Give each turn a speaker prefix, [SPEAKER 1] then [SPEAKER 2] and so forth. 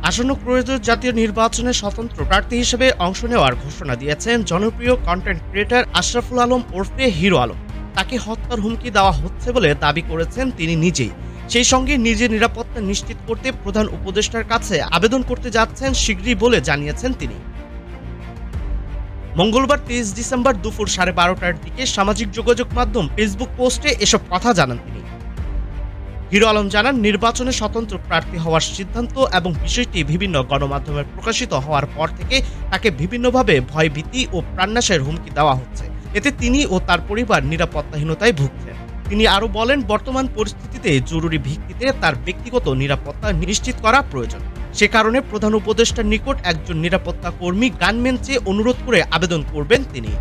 [SPEAKER 1] আসন্ন ত্রয়োদশ জাতীয় নির্বাচনে স্বতন্ত্র প্রার্থী হিসেবে অংশ নেওয়ার ঘোষণা দিয়েছেন জনপ্রিয় কন্টেন্ট ক্রিয়েটর আশরাফুল আলম ওরফে হিরো আলম। তাকে হত্যার হুমকি দেওয়া হচ্ছে বলে দাবি করেছেন তিনি নিজেই। সেই সঙ্গে নিজের নিরাপত্তা নিশ্চিত করতে প্রধান উপদেষ্টার কাছে আবেদন করতে যাচ্ছেন শীঘ্রই বলে জানিয়েছেন তিনি। মঙ্গলবার 23 ডিসেম্বর দুপুর 12:30টার দিকে সামাজিক যোগাযোগ মাধ্যম ফেসবুক পোস্টে এসব কথা জানান তিনি। হিরো আলম জানান, নির্বাচনে স্বতন্ত্র প্রার্থী হওয়ার সিদ্ধান্ত এবং বিষয়টি বিভিন্ন গণমাধ্যমে প্রকাশিত হওয়ার পর থেকে তাকে বিভিন্নভাবে ভয়ভীতি ও প্রাণনাশের হুমকি দেওয়া হচ্ছে। এতে তিনি ও তার পরিবার নিরাপত্তাহীনতায় ভুগছেন। তিনি আরও বলেন, বর্তমান পরিস্থিতিতে জরুরি ভিত্তিতে তার ব্যক্তিগত নিরাপত্তা নিশ্চিত করা প্রয়োজন। সে কারণে প্রধান উপদেষ্টার নিকট একজন নিরাপত্তা কর্মী গানম্যান চেয়ে অনুরোধ করে আবেদন করবেন তিনি।